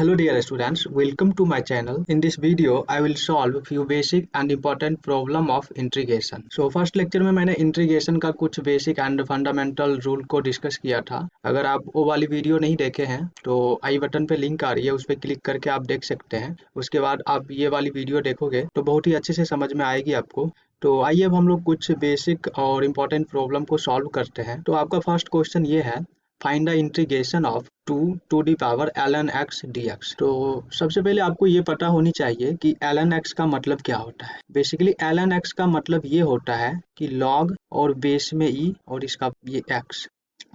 Hello dear students, welcome to my channel. In this video, I will solve few basic and important problem of integration. So first lecture में मैंने integration का कुछ basic and fundamental rule को discuss किया था. अगर आप वो वाली वीडियो नहीं देखे हैं तो आई बटन पे लिंक आ रही है, उस पर क्लिक करके आप देख सकते हैं. उसके बाद आप ये वाली वीडियो देखोगे तो बहुत ही अच्छे से समझ में आएगी आपको. तो आइए अब हम लोग कुछ बेसिक और इम्पोर्टेंट प्रॉब्लम को सॉल्व करते हैं. तो आपका फर्स्ट क्वेश्चन ये है, find the integration of 2 to the power ln x dx. तो सबसे पहले आपको ये पता होनी चाहिए कि ln x का मतलब क्या होता है. बेसिकली ln x का मतलब ये होता है कि log और बेस में e और इसका ये x.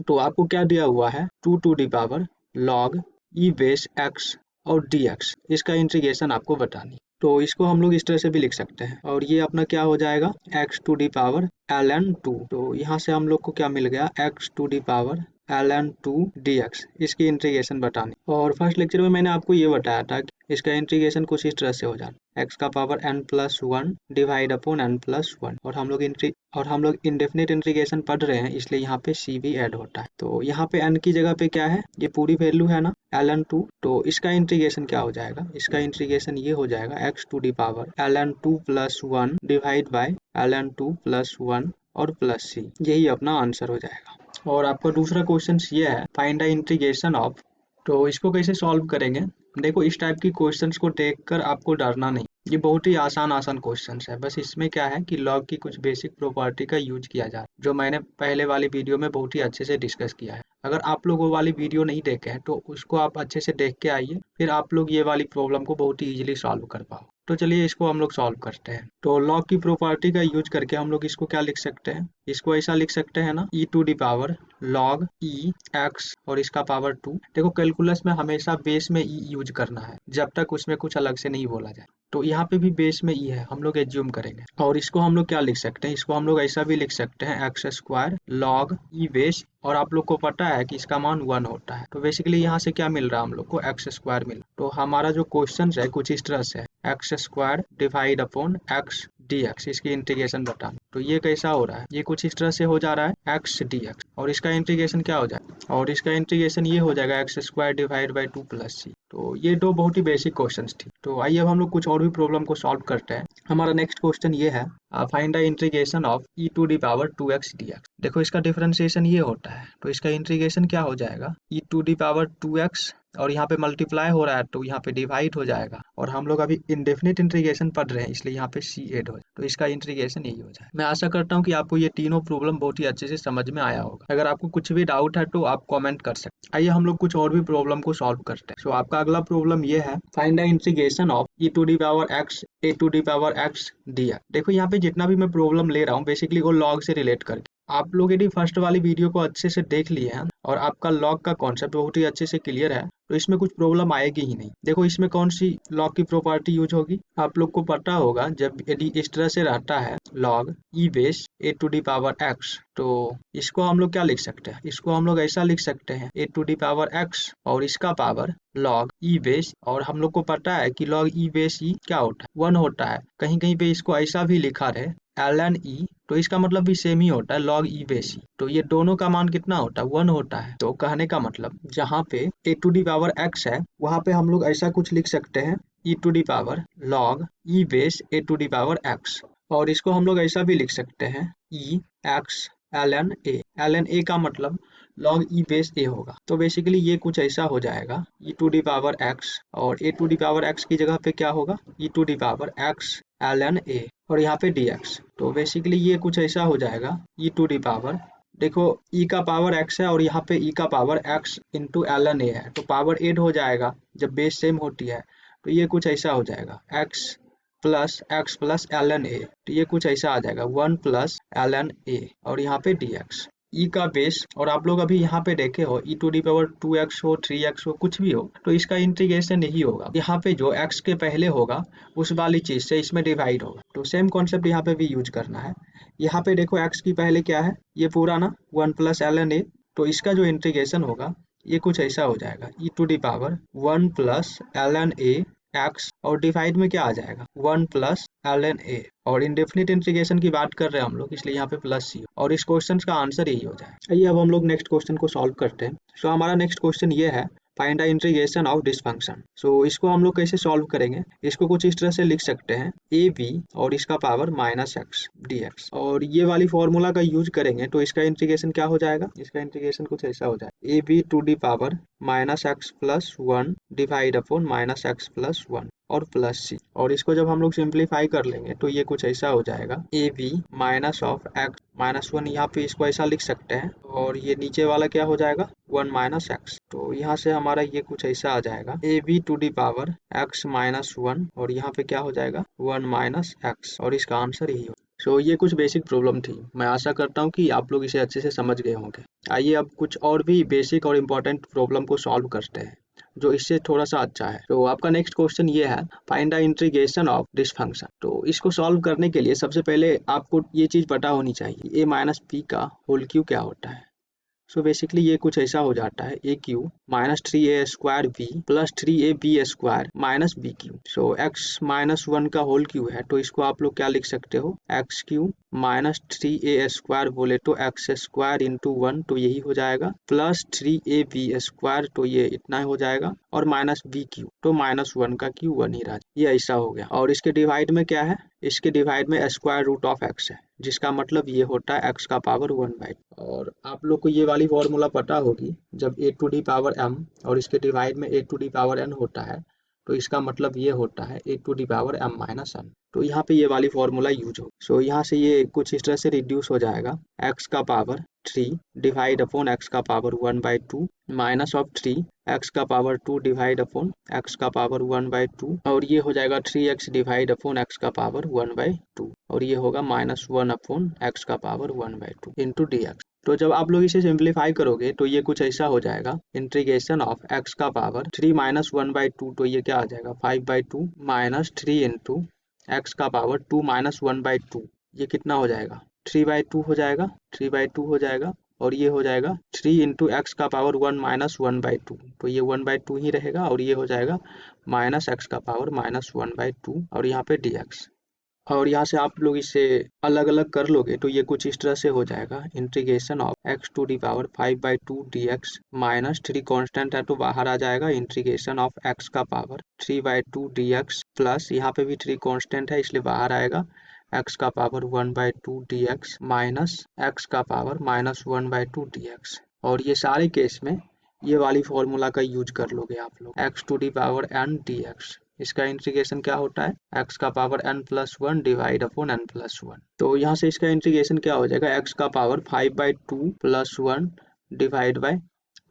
तो आपको क्या दिया हुआ है, 2 to the power log e base x और dx. इसका इंटीग्रेशन आपको बतानी. तो इसको हम लोग इस तरह से भी लिख सकते हैं और ये अपना क्या हो जाएगा, x to the power ln 2. तो यहाँ से हम लोग को क्या मिल गया, x to the power ln 2 dx. इसकी इंटीग्रेशन बतानी. और फर्स्ट लेक्चर में मैंने आपको ये बताया था कि इसका इंटीग्रेशन कुछ इस तरह से हो जाता है, x का power n plus 1 divide upon n plus 1. और हम लोग इंडेफिनिट इंटीग्रेशन पढ़ रहे हैं, इसलिए यहाँ पे c भी ऐड होता है. तो यहाँ पे n की जगह पे क्या है, ये पूरी वैल्यू है ना, ln 2. तो इसका इंटीग्रेशन क्या हो जाएगा, इसका इंटीग्रेशन ये हो जाएगा x to the power ln 2 plus 1 divide by ln 2 plus 1 और प्लस c. यही अपना आंसर हो जाएगा. और आपका दूसरा क्वेश्चन ये है, फाइंड द इंटीग्रेशन ऑफ. तो इसको कैसे सॉल्व करेंगे. देखो, इस टाइप की क्वेश्चंस को देखकर आपको डरना नहीं, ये बहुत ही आसान क्वेश्चंस है. बस इसमें क्या है कि लॉग की कुछ बेसिक प्रॉपर्टी का यूज किया जा रहा है, जो मैंने पहले वाली वीडियो में बहुत ही अच्छे से डिस्कस किया है. अगर आप लोग वो वाली वीडियो नहीं देखे हैं तो उसको आप अच्छे से देख के आइए, फिर आप लोग ये वाली प्रॉब्लम को बहुत ही इजीली सॉल्व कर पाओ. तो चलिए इसको हम लोग सॉल्व करते हैं. तो लॉग की प्रॉपर्टी का यूज करके हम लोग इसको क्या लिख सकते हैं, इसको ऐसा लिख सकते हैं ना, e to the power log e x और इसका पावर 2. देखो, कैलकुलस में हमेशा बेस में e यूज करना है जब तक उसमें कुछ अलग से नहीं बोला जाए. तो यहाँ पे भी बेस में e है, हम लोग एज्यूम करेंगे. और इसको हम लोग क्या लिख सकते हैं, इसको हम लोग ऐसा भी लिख सकते हैं, x square log e base. और आप लोग को पता है कि इसका मान 1 होता है. तो बेसिकली यहाँ से क्या मिल रहा है हम लोग को, एक्स स्क्वायर मिल. तो हमारा जो क्वेश्चन है कुछ इस तरह से, x square divide upon x dx. इसकी इंटीग्रेशन बताना. तो ये कैसा हो रहा है, ये कुछ इस तरह से हो जा रहा है x dx. और इसका इंटीग्रेशन क्या हो जाएगा, और इसका इंटीग्रेशन ये हो जाएगा x square divide by 2 plus c. तो ये दो बहुत ही बेसिक क्वेश्चंस थी. तो आइए अब हम लोग कुछ और भी प्रॉब्लम को सॉल्व करते हैं. हमारा नेक्स्ट क्वेश्चन ये है, find the integration of e to the power 2x dx. देखो, इसका डिफरेंशिएशन ये होता है, तो इसका इंटीग्रेशन क्या हो जाएगा, e to the power 2x और यहाँ पे मल्टीप्लाई हो रहा है तो यहाँ पे डिवाइड हो जाएगा. और हम लोग अभी इंडेफिनिट इंटीग्रेशन पढ़ रहे हैं, इसलिए यहाँ पे c ऐड हो जाए. तो इसका इंटीग्रेशन यही हो जाए. मैं आशा करता हूँ कि आपको ये तीनों प्रॉब्लम बहुत ही अच्छे से समझ में आया होगा. अगर आपको कुछ भी डाउट है तो आप कमेंट कर सकते हैं. आइए हम लोग कुछ और भी प्रॉब्लम को सॉल्व करते हैं. सो आपका अगला प्रॉब्लम ये है, find the integration of e to the power x a to the power x dx. देखो, यहाँ पे जितना भी मैं प्रॉब्लम ले रहा हूँ बेसिकली वो लॉग से रिलेट करके. आप लोग यदि फर्स्ट वाली वीडियो को अच्छे से देख लिए हैं और आपका लॉग का कॉन्सेप्ट बहुत ही अच्छे से क्लियर है तो इसमें कुछ प्रॉब्लम आएगी ही नहीं. देखो, इसमें कौन सी लॉग की प्रॉपर्टी यूज होगी, आप लोग को पता होगा. जब यदि इस तरह से रहता है log e base a to the power x, तो इसको हम लोग क्या लिख सकते हैं, इसको हम लोग ऐसा लिख सकते हैं a to the power x और इसका पावर log e बेस. और हम लोग को पता है कि log e बेस e क्या होता है, 1 होता है. कहीं कहीं पे इसको ऐसा भी लिखा रहे ln e, तो इसका मतलब भी सेम ही होता है, log e बेस e. तो ये दोनों का मान कितना होता है, 1 होता है. तो कहने का मतलब जहाँ पे a to the power x है वहाँ पे हम लोग ऐसा कुछ लिख सकते हैं, e to the power log e base a to the power x. और इसको हम लोग ऐसा भी लिख सकते हैं, e x ln a. ln a का मतलब log e बेस a होगा. तो बेसिकली ये कुछ ऐसा हो जाएगा, e to the power x और a to the power x की जगह पे क्या होगा, e to the power x ln a और यहाँ पे dx. तो बेसिकली ये कुछ ऐसा हो जाएगा, e टू दी पावर, देखो e का पावर x है और यहाँ पे e का power x into ln a है. तो पावर ऐड हो जाएगा जब बेस सेम होती है. तो ये कुछ ऐसा हो जाएगा, x प्लस ln a. तो ये कुछ ऐसा आ जाएगा 1 प्लस ln a और यहाँ पे dx. e का बेस, और आप लोग अभी यहाँ पे देखे हो e to the power 2x हो 3x हो कुछ भी हो तो इसका इंटीग्रेशन यही होगा. यहाँ पे जो x के पहले होगा उस वाली चीज से इसमें डिवाइड होगा. तो सेम कॉन्सेप्ट यहाँ पे भी यूज करना है. यहाँ पे देखो x की पहले क्या है, ये पूरा ना 1 प्लस ln a. तो इसका जो इंटीग्रेशन होगा ये कुछ ऐसा हो जाएगा, e to the power 1 plus ln a x और डिवाइड में क्या आ जाएगा, 1 प्लस ln a. और इंडेफिनिट इंटीग्रेशन की बात कर रहे हैं हम लोग, इसलिए यहाँ पे प्लस c. और इस क्वेश्चन का आंसर यही हो जाए. आइए अब हम लोग नेक्स्ट क्वेश्चन को सॉल्व करते हैं. सो हमारा नेक्स्ट क्वेश्चन ये है, find the integration of this function. So इसको हम लोग कैसे सॉल्व करेंगे, इसको कुछ इस तरह से लिख सकते हैं ए बी और इसका power minus x D x, और ये वाली फॉर्मूला का यूज करेंगे तो इसका इंटीग्रेशन क्या हो जाएगा, इसका इंटीग्रेशन कुछ ऐसा हो जाएगा a b to the power minus x plus one divide upon minus x plus one और प्लस सी, और इसको जब हम लोग सिंप्लीफाई कर लेंगे तो ये कुछ ऐसा हो जाएगा a b minus of x minus one, यहाँ पे इसको ऐसा लिख सकते हैं, और ये नीचे वाला क्या हो जाएगा वन माइनस एक्स, तो यहाँ से हमारा ये कुछ ऐसा आ जाएगा a b to the power x minus one, और यहाँ पे क्या हो जाएगा वन माइनस एक्स, और इसका आंसर यही हो। सो ये कुछ बेसिक प्रॉब्लम थी, मैं आशा करता हूँ कि आप लोग इसे अच्छे से समझ गए होंगे। आइए अब कुछ और भी बेसिक और इम्पोर्टेंट प्रॉब्लम को सॉल्व करते हैं जो इससे थोड़ा सा अच्छा है। तो आपका नेक्स्ट क्वेश्चन ये है, find the integration of this function. तो इसको सॉल्व करने के लिए सबसे पहले आपको ये चीज़ पता होनी चाहिए ए माइनस पी का होल क्यू क्या होता है। सो बेसिकली ये कुछ ऐसा हो जाता है a cube minus three a square b plus three a b square minus b cube. So x minus one का होल क्यू है तो इसको आप लोग क्या लिख सकते हो x cube minus three a square बोले तो एक्स स्क्वायर इंटू वन, तो यही हो जाएगा, plus three a b square तो ये इतना हो जाएगा, और माइनस बी क्यू तो माइनस वन का क्यू वन ही रहा, ये ऐसा हो गया। और इसके डिवाइड में क्या है, इसके डिवाइड में स्क्वायर रूट ऑफ एक्स है, जिसका मतलब ये होता है एक्स का पावर वन बाई। और आप लोग को ये वाली फॉर्मूला पता होगी, जब a to the power m और इसके डिवाइड में a to the power n होता है तो इसका मतलब ये होता है a to the power m minus n, तो यहाँ पे ये वाली फॉर्मूला यूज हो। सो यहाँ से ये कुछ इस तरह से रिड्यूस हो जाएगा एक्स का power three divide upon x का power one by two minus of three x का power two divide upon x का पावर वन बाई टू, और ये हो जाएगा three x divide upon x का पावर वन बाई टू, और ये होगा माइनस वन अपॉन एक्स का power one by two into d x. तो जब आप लोग इसे सिंप्लीफाई करोगे तो ये कुछ ऐसा हो जाएगा इंटीग्रेशन ऑफ एक्स का power three minus one by two, तो ये क्या आ जाएगा five by two minus three into x का power two minus one by two, ये कितना हो जाएगा थ्री बाई टू हो जाएगा, थ्री बाई टू हो जाएगा, और ये हो जाएगा थ्री इंटू एक्स का power one minus one by two, तो ये वन बाई टू ही रहेगा, और ये हो जाएगा माइनस एक्स का power minus one by two, और यहाँ पे डी एक्स। और यहाँ से आप लोग इसे अलग अलग कर लोगे तो ये कुछ इस तरह से हो जाएगा integration of x to the power five by two d x minus three constant है तो बाहर आ जाएगा इंटीग्रेशन ऑफ एक्स का power three by two d x plus यहाँ पे भी थ्री कॉन्स्टेंट है इसलिए बाहर आएगा एक्स का power one by two d x minus x का power minus one by two d x. और ये सारे केस में ये वाली फॉर्मूला का यूज कर लोगे आप लोग x to the power n d x, इसका इंटीग्रेशन क्या होता है एक्स का power n plus one divide upon n plus one, तो यहाँ से इसका इंटीग्रेशन क्या हो जाएगा एक्स का power five by two plus one divide by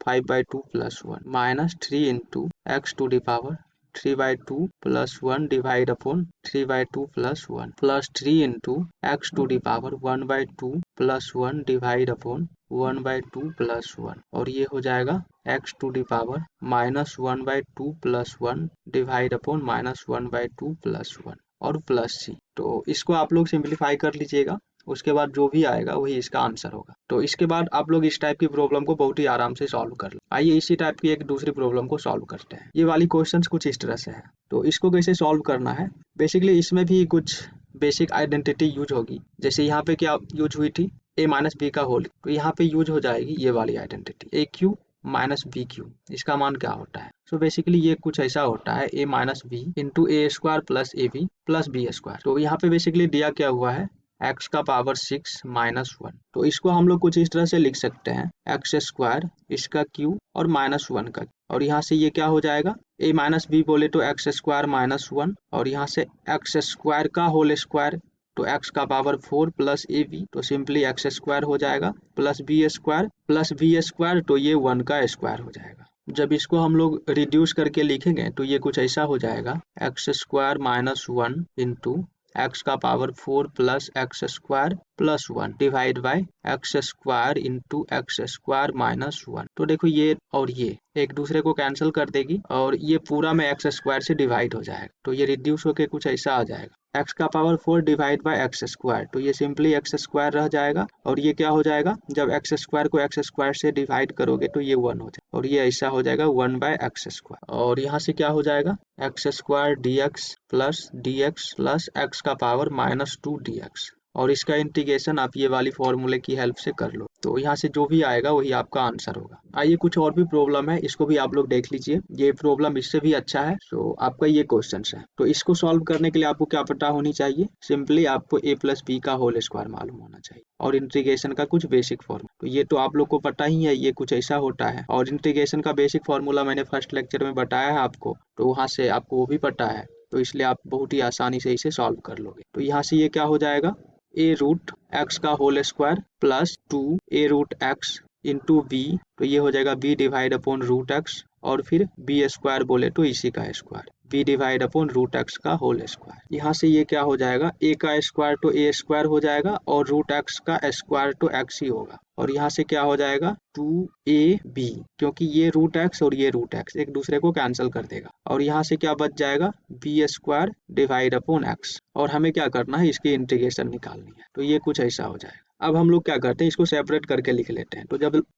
five by two plus one minus three into x to the power three by two plus one divide upon three by two plus one plus three into x to the power one by two plus one divide upon one by two plus one, और ये हो जाएगा x to the power minus one by two plus one divide upon minus one by two plus one और plus सी। तो इसको आप लोग simplify कर लीजिएगा, उसके बाद जो भी आएगा वही इसका आंसर होगा। तो इसके बाद आप लोग इस टाइप की प्रॉब्लम को बहुत ही आराम से सॉल्व कर लो। आइए इसी टाइप की एक दूसरी प्रॉब्लम को सॉल्व करते हैं। ये वाली क्वेश्चंस कुछ इस तरह से है, तो इसको कैसे सॉल्व करना है, बेसिकली इसमें भी कुछ बेसिक आइडेंटिटी यूज होगी। जैसे यहाँ पे क्या यूज हुई थी ए माइनस बी का होल, तो यहाँ पे यूज हो जाएगी ये वाली आइडेंटिटी ए क्यू माइनस बी क्यू, इसका मान क्या होता है। सो बेसिकली ये कुछ ऐसा होता है a minus b into a square plus a b plus b square. तो यहाँ पे बेसिकली दिया क्या हुआ है एक्स का पावर सिक्स माइनस वन, तो इसको हम लोग कुछ इस तरह से लिख सकते हैं एक्स स्क्वायर इसका क्यू और माइनस वन का, और यहाँ से ये क्या हो जाएगा ए माइनस बी बोले तो एक्स स्क्वायर माइनस वन, और यहाँ से एक्स स्क्वायर का होल स्क्वायर तो एक्स का power four plus a b, तो सिंपली एक्स स्क्वायर हो जाएगा प्लस बी स्क्वायर तो ये वन का स्क्वायर हो जाएगा। जब इसको हम लोग रिड्यूस करके लिखेंगे तो ये कुछ ऐसा हो जाएगा x square minus one into x का power four plus x square plus one divide by x square into x square minus one. तो देखो ये और ये एक दूसरे को कैंसिल कर देगी और ये पूरा में एक्स स्क्वायर से डिवाइड हो जाएगा, तो ये रिड्यूस होके कुछ ऐसा आ जाएगा एक्स का power four divide by x square, तो ये सिंपली एक्स स्क्वायर रह जाएगा, और ये क्या हो जाएगा जब एक्स स्क्वायर को एक्स स्क्वायर से डिवाइड करोगे तो ये वन हो जाएगा, और ये ऐसा हो जाएगा वन बाय एक्स स्क्वायर, और यहाँ से क्या हो जाएगा x square d x plus x का power minus two d x, और इसका इंटीग्रेशन आप ये वाली फॉर्मूले की हेल्प से कर लो। तो यहाँ से जो भी आएगा वही आपका आंसर होगा। आइए कुछ और भी प्रॉब्लम है, इसको भी आप लोग देख लीजिए। ये प्रॉब्लम इससे भी अच्छा है। तो आपका ये क्वेश्चन है, तो इसको सॉल्व करने के लिए आपको क्या पता होनी चाहिए? सिंपली आपको a प्लस बी का होल स्क्वायर मालूम होना चाहिए और इंटीग्रेशन का कुछ बेसिक फॉर्मूला। तो ये तो आप लोग को पता ही है, ये कुछ ऐसा होता है। और इंटीग्रेशन का बेसिक फॉर्मूला मैंने फर्स्ट लेक्चर में बताया है आपको, तो वहाँ से आपको वो भी पता है, तो इसलिए आप बहुत ही आसानी से इसे सॉल्व कर लोगे। तो यहाँ से ये क्या हो जाएगा, ए रूट एक्स का whole square plus 2a root x into b, तो ये हो जाएगा b divide upon root x, और फिर बी स्क्वायर बोले तो इसी का square, b divide upon root x का होल स्क्वायर। यहाँ से ये क्या हो जाएगा, a का स्क्वायर तो a स्क्वायर हो जाएगा और रूट एक्स का स्क्वायर तो x ही होगा। और यहाँ से क्या हो जाएगा 2ab, क्योंकि ये रूट एक्स और ये रूट एक्स एक दूसरे को कैंसिल कर देगा। और यहाँ से क्या बच जाएगा, b square divide upon x, और हमें क्या करना है, इसकी इंटीग्रेशन निकालनी है। तो ये कुछ ऐसा हो जाएगा। अब हम लोग क्या करते हैं, इसको सेपरेट करके लिख लेते हैं।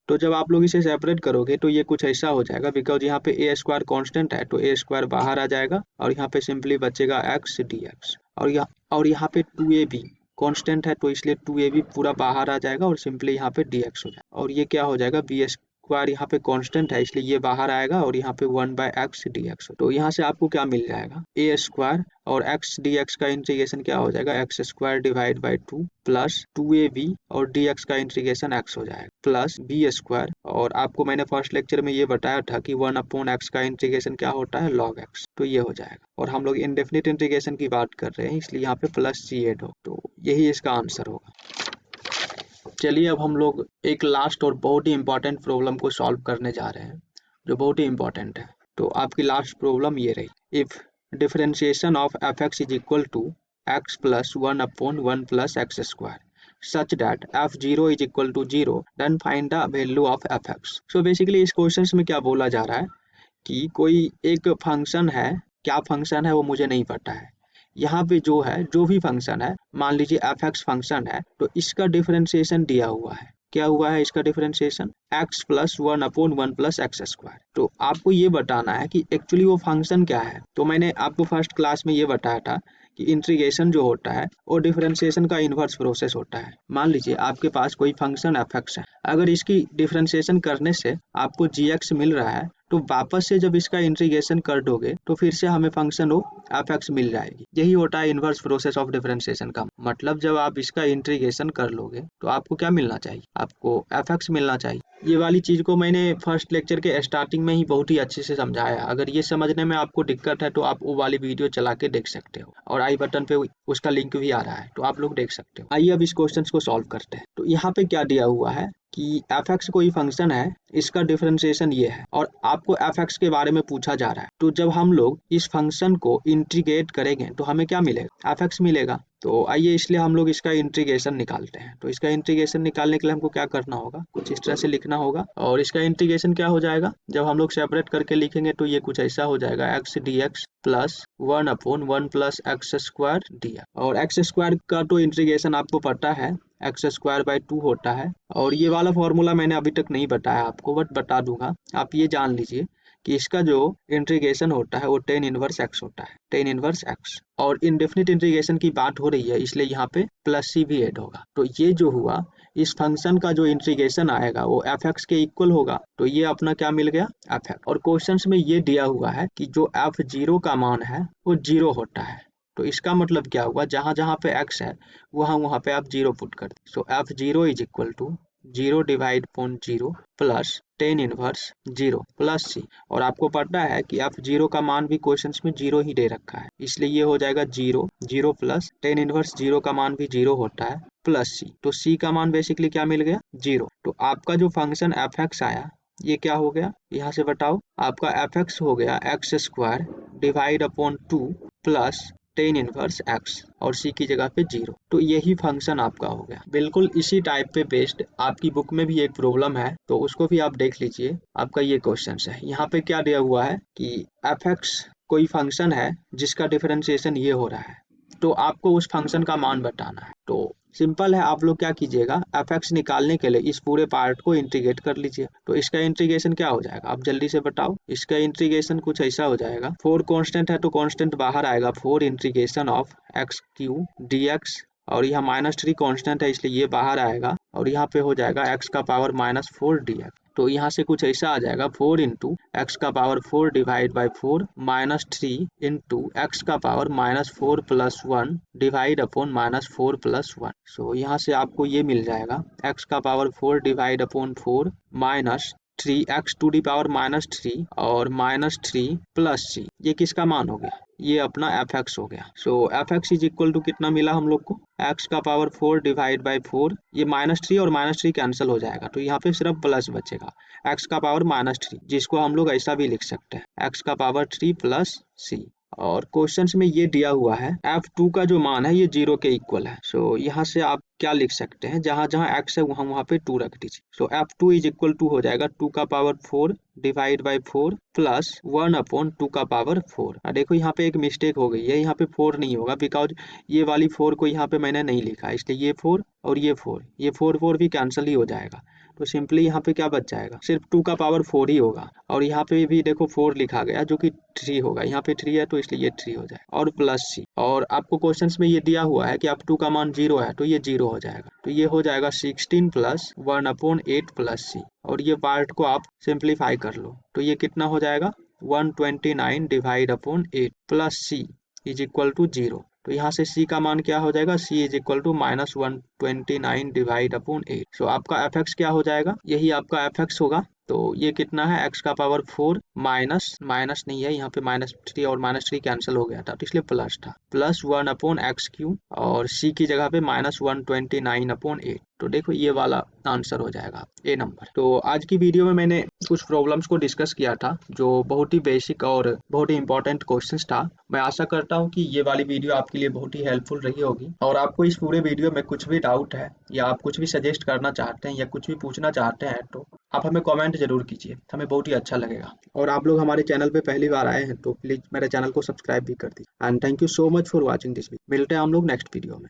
तो जब आप लोग इसे सेपरेट करोगे तो ये कुछ ऐसा हो जाएगा, बिकॉज यहाँ पे ए स्क्वायर कॉन्स्टेंट है तो ए स्क्वायर बाहर आ जाएगा और यहाँ पे सिंपली बचेगा एक्स डी एक्स। और यहाँ पे 2ab कांस्टेंट है तो इसलिए 2ab पूरा बाहर आ जाएगा और सिंपली यहाँ पे dx हो जाएगा। और ये क्या हो जाएगा, बी स्क्वायर यहाँ पे कांस्टेंट है इसलिए ये बाहर आएगा और यहाँ पे 1/x dx। तो यहाँ से आपको क्या मिल जाएगा, ए स्क्वायर और x dx का इंटीग्रेशन क्या हो जाएगा, x square divide by 2 plus 2ab और dx का इंटीग्रेशन x हो जाएगा प्लस बी स्क्वायर। और आपको मैंने फर्स्ट लेक्चर में ये बताया था कि 1/x का इंटीग्रेशन क्या होता है, log x। तो ये हो जाएगा। और हम लोग इंडेफिनिट इंटीग्रेशन की बात कर रहे हैं इसलिए यहाँ पे प्लस c ऐड हो, तो यही इसका आंसर होगा। चलिए अब हम लोग एक लास्ट और बहुत ही इंपॉर्टेंट प्रॉब्लम को सॉल्व करने जा रहे हैं, जो बहुत ही इंपॉर्टेंट है। तो आपकी लास्ट प्रॉब्लम ये रही, if differentiation of f x is equal to x plus 1/1 plus x square such that f0 is equal to 0 then find the value of fx। so basically इस क्वेश्चन में क्या बोला जा रहा है कि कोई एक फंक्शन है, क्या फंक्शन है वो मुझे नहीं पता है। यहाँ पे जो है, जो भी फंक्शन है, मान लीजिए fx फंक्शन है, तो इसका डिफरेंशिएशन दिया हुआ है। क्या हुआ है इसका differentiation, x plus 1/1 plus x square. तो आपको ये बताना है कि एक्चुअली वो फंक्शन क्या है। तो मैंने आपको फर्स्ट क्लास में ये बताया था कि इंटीग्रेशन जो होता है वो डिफरेंशिएशन का इन्वर्स प्रोसेस होता है। मान लीजिए आपके पास कोई फंक्शन fx है, अगर इसकी डिफरेंशिएशन करने से आपको gx मिल रहा है, तो वापस से जब इसका इंटीग्रेशन कर दोगे तो फिर से हमें फंक्शन वो fx मिल जाएगी। यही होता है इन्वर्स प्रोसेस ऑफ डिफरेंशिएशन का मतलब। जब आप इसका इंटीग्रेशन कर लोगे तो आपको क्या मिलना चाहिए, आपको fx मिलना चाहिए। ये वाली चीज को मैंने फर्स्ट लेक्चर के स्टार्टिंग में ही बहुत ही अच्छे से समझाया। अगर ये समझने में आपको दिक्कत है तो आप वो वाली वीडियो चला के देख सकते हो, और आई बटन पे उसका लिंक भी आ रहा है तो आप लोग देख सकते हो। आइए अब इस क्वेश्चन को सॉल्व करते हैं। तो यहाँ पे क्या दिया हुआ है कि fx कोई फंक्शन है, इसका डिफरेंशिएशन ये है और आपको fx के बारे में पूछा जा रहा है। तो जब हम लोग इस फंक्शन को इंटीग्रेट करेंगे तो हमें क्या मिलेगा, fx मिलेगा। तो आइए इसलिए हम लोग इसका इंटीग्रेशन निकालते हैं। तो इसका इंटीग्रेशन निकालने के लिए हमको क्या करना होगा, कुछ इस तरह से लिखना होगा। और इसका इंटीग्रेशन क्या हो जाएगा, जब हम लोग सेपरेट करके लिखेंगे तो ये कुछ ऐसा हो जाएगा, x dx plus 1/1 plus x square dx। और एक्स स्क्वायर का तो इंटीग्रेशन आपको पता है, एक्स स्क्वायर बाई 2 होता है। और ये वाला फॉर्मूला मैंने अभी तक नहीं बताया आपको, बट बता दूंगा। आप ये जान लीजिए कि इसका जो इंटीग्रेशन होता है वो tan इनवर्स x होता है, tan इनवर्स x। और इंडेफिनिट इंटीग्रेशन की बात हो रही है इसलिए यहाँ पे प्लस c भी ऐड होगा। तो ये जो हुआ, इस फंक्शन का जो इंटीग्रेशन आएगा वो fx के इक्वल होगा। तो ये अपना क्या मिल गया, fx। और क्वेश्चंस में ये दिया हुआ है कि जो f0 का मान है वो 0 होता है। तो इसका मतलब क्या हुआ, जहां जहां पे x है वहां पे आप 0 पुट कर दे। So f0 is equal to 0 divide upon 0 plus tan inverse 0 plus c। और आपको पता है कि f0 का मान भी क्वेश्चंस में 0 ही दे रखा है, इसलिए ये हो जाएगा 0 0 प्लस tan इनवर्स 0 का मान भी 0 होता है प्लस c। तो c का मान बेसिकली क्या मिल गया, 0। तो आपका जो फंक्शन fx आया ये क्या हो गया, यहाँ से बताओ, आपका fx हो गया x square divide upon 2 plus tan inverse x और c की जगह पे 0। तो यही फंक्शन आपका हो गया। बिल्कुल इसी टाइप पे बेस्ड आपकी बुक में भी एक प्रॉब्लम है, तो उसको भी आप देख लीजिए। आपका ये क्वेश्चन है, यहाँ पे क्या दिया हुआ है कि fx कोई फंक्शन है जिसका डिफरेंशिएशन ये हो रहा है, तो आपको उस फंक्शन का मान बताना है। तो सिंपल है, आप लोग क्या कीजिएगा, fx निकालने के लिए इस पूरे पार्ट को इंटीग्रेट कर लीजिए। तो इसका इंटीग्रेशन क्या हो जाएगा, आप जल्दी से बताओ। इसका इंटीग्रेशन कुछ ऐसा हो जाएगा, 4 कांस्टेंट है तो कांस्टेंट बाहर आएगा, 4 integration of x cube dx और यहाँ -3 कांस्टेंट है इसलिए ये बाहर आएगा और यहाँ पे हो जाएगा x का पावर -4 dx। तो यहाँ से कुछ ऐसा आ जाएगा 4 इंटू एक्स का power 4 divide by 4 -3 into x का power -4 plus 1 divide upon -4 plus 1। So यहाँ से आपको ये मिल जाएगा x का power 4 divide upon 4 -3 x to the power -3 और -3 प्लस c। ये किसका मान हो गया? ये अपना fx हो गया। सो fx इज इक्वल टू कितना मिला हम लोग को? x का पावर 4 डिवाइड बाई 4, ये -3 और -3 कैंसिल हो जाएगा तो यहाँ पे सिर्फ प्लस बचेगा, x का पावर -3, जिसको हम लोग ऐसा भी लिख सकते हैं x का पावर 3 प्लस c। और क्वेश्चंस में ये दिया हुआ है f2 का जो मान है ये 0 के इक्वल है। सो यहाँ से आप क्या लिख सकते हैं, जहाँ जहाँ x है वहाँ पे 2 रख दीजिए। सो f2 इज इक्वल टू हो जाएगा 2 का power 4 divide by 4 plus 1 upon 2 का पावर 4। देखो यहाँ पे एक मिस्टेक हो गई है, यहाँ पे 4 नहीं होगा बिकॉज ये वाली 4 को यहाँ पे मैंने नहीं लिखा, इसलिए ये 4 और ये 4 भी कैंसिल ही हो जाएगा। तो सिंपली यहाँ पे क्या बच जाएगा, सिर्फ 2 का पावर 4 ही होगा। और यहाँ पे भी देखो 4 लिखा गया जो कि 3 होगा, यहाँ पे 3 है तो इसलिए ये 3 हो जाएगा और प्लस c। और आपको क्वेश्चंस में ये दिया हुआ है कि अब 2 का मान 0 है तो ये 0 हो जाएगा, तो ये हो जाएगा 16 प्लस 1 अपॉन 8 प्लस c। और ये पार्ट को आप सिंप्लीफाई कर लो तो ये कितना हो जाएगा 129 divide upon 8 plus c is equal to 0। तो यहाँ से c का मान क्या हो जाएगा, c is equal to -129 divide upon 8। So आपका fx क्या हो जाएगा, यही आपका fx होगा। तो ये कितना है x का पावर 4 माइनस नहीं है, यहाँ पे -3 और -3 कैंसिल हो गया था तो इसलिए प्लस था, प्लस 1 अपॉन एक्स क्यू और c की जगह पे -129 अपॉन 8। तो देखो ये वाला आंसर हो जाएगा ए नंबर। तो आज की वीडियो में मैंने कुछ प्रॉब्लम्स को डिस्कस किया था जो बहुत ही बेसिक और बहुत ही इंपॉर्टेंट क्वेश्चंस था। मैं आशा करता हूँ कि ये वाली वीडियो आपके लिए बहुत ही हेल्पफुल रही होगी। और आपको इस पूरे वीडियो में कुछ भी डाउट है या आप कुछ भी सजेस्ट करना चाहते हैं या कुछ भी पूछना चाहते हैं तो आप हमें कमेंट जरूर कीजिए, हमें बहुत ही अच्छा लगेगा। और आप लोग हमारे चैनल पे पहली बार आए हैं तो प्लीज मेरे चैनल को सब्सक्राइब भी कर दीजिए। And thank you so much for watching this video. मिलते हैं हम लोग नेक्स्ट वीडियो में।